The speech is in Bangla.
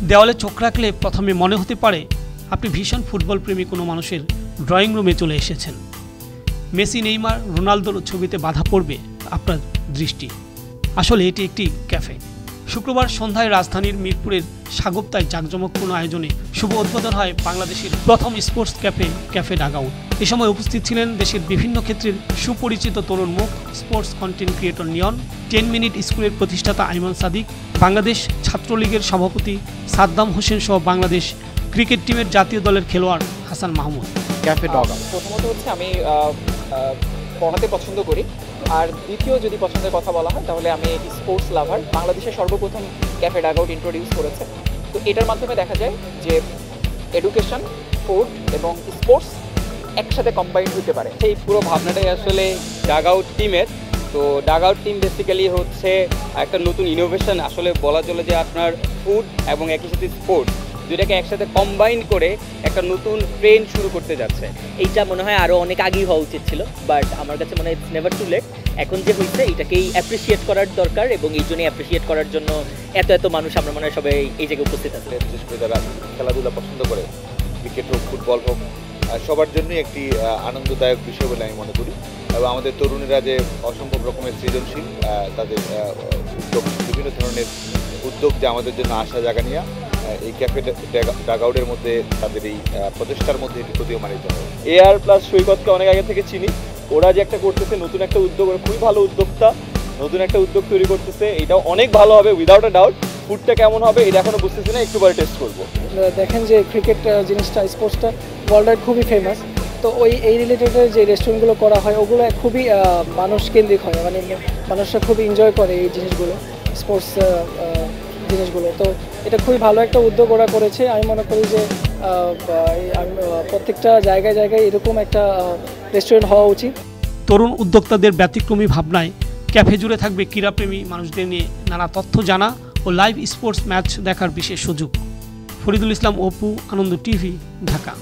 দেওয়ালে চোখ রাখলে প্রথমে মনে হতে পারে আপনি ভীষণ ফুটবল প্রেমী কোনো মানুষের ড্রয়িং রুমে চলে এসেছেন। মেসি, নেইমার, রোনালদোর ছবিতে বাধা পড়বে আপনার দৃষ্টি। আসলে এটি একটি ক্যাফে। শুক্রবার সন্ধ্যায় রাজধানীর মিরপুরের সাগোপ্তায় জাঁকজমকপূর্ণ আয়োজনে শুভ উদ্বোধন হয় বাংলাদেশের প্রথম স্পোর্টস ক্যাফে ডাগআউট। এ সময় উপস্থিত ছিলেন দেশের বিভিন্ন ক্ষেত্রের সুপরিচিত তরুণ মুখ, স্পোর্টস কন্টেন্ট ক্রিয়েটর নিয়ন, 10 মিনিট স্কুলের প্রতিষ্ঠাতা আইমান সাদিক, বাংলাদেশ ছাত্রলীগের সভাপতি সাদ্দাম হোসেন সহ বাংলাদেশ ক্রিকেট টিমের জাতীয় দলের খেলোয়াড় হাসান মাহমুদ। ক্যাফে ডাগআউট প্রথমত হচ্ছে আমি পড়াতে পছন্দ করি, আর দ্বিতীয় যদি পছন্দের কথা বলা হয় তাহলে আমি স্পোর্টস লাভার। বাংলাদেশে সর্বপ্রথম ক্যাফে ডাগআউট ইন্ট্রোডিউস করেছে, তো এটার মাধ্যমে দেখা যায় যে এডুকেশন, ফুড এবং স্পোর্টস একসাথে কম্বাইন্ড হতে পারে। সেই পুরো ভাবনাটাই আসলে ডাগআউট টিমের। তো ডাগআউট টিম বেসিক্যালি হচ্ছে একটা নতুন ইনোভেশন, আসলে বলা চলে যে আপনার ফুড এবং একই সাথে স্পোর্টস দুটাকে একসাথে কম্বাইন করে একটা নতুন ট্রেন্ড শুরু করতে যাচ্ছে। এইটা মনে হয় আরও অনেক আগেই হওয়া উচিত ছিল, বাট আমার কাছে মনে হয় ইটস নেভার টু লেট। এখন যে হয়েছে এটাকেই অ্যাপ্রিসিয়েট করার দরকার, এবং এই জন্যই অ্যাপ্রিসিয়েট করার জন্য এত মানুষ আমরা মনে হয় সবাই এই জায়গায় উপস্থিত আছে। বিশেষ করে যারা খেলাধুলা পছন্দ করে, ক্রিকেট হোক, ফুটবল হোক, সবার জন্যই একটি আনন্দদায়ক বিষয় বলে আমি মনে করি। এবং আমাদের তরুণীরা যে অসম্ভব রকমের সৃজনশীল, তাদের উদ্যোগ, বিভিন্ন ধরনের উদ্যোগ যে আমাদের জন্য আশা জাগা নিয়ে এই ক্যাফে ডাগআউটের মধ্যে তাদের এই প্রচেষ্টার মধ্যে এটি প্রতীয়মানিত হয়। এআর প্লাস সৈকতকে অনেক আগে থেকে চিনি, ওরা যে একটা করতেছে নতুন একটা উদ্যোগ, ওরা খুবই ভালো উদ্যোক্তা, নতুন একটা উদ্যোগ তৈরি করতেছে, এটাও অনেক ভালো হবে উইদাউট আ ডাউট। ফুডটা কেমন হবে এটা এখনো বুঝতেছি না, একটু পরে টেস্ট করবো। দেখেন যে ক্রিকেট জিনিসটা, স্পোর্টসটা ওয়ার্ল্ড ওয়াইড খুবই ফেমাস, তো এই রিলেটেড যে রেস্টুরেন্টগুলো করা হয় ওগুলো খুবই মানুষ কেন্দ্রিক হয়, মানে মানুষরা খুবই এনজয় করে এই জিনিসগুলো, স্পোর্টস জিনিসগুলো। তো এটা খুবই ভালো একটা উদ্যোগ ওরা করেছে। আমি মনে করি যে প্রত্যেকটা জায়গায় এরকম একটা রেস্টুরেন্ট হওয়া উচিত। তরুণ উদ্যোক্তাদের ব্যতিক্রমী ভাবনায় ক্যাফে জুড়ে থাকবে ক্রীড়াপ্রেমী মানুষদের নিয়ে নানা তথ্য জানা ও লাইভ স্পোর্টস ম্যাচ দেখার বিশেষ সুযোগ। ফরিদুল ইসলাম, অপু, আনন্দ টিভি, ঢাকা।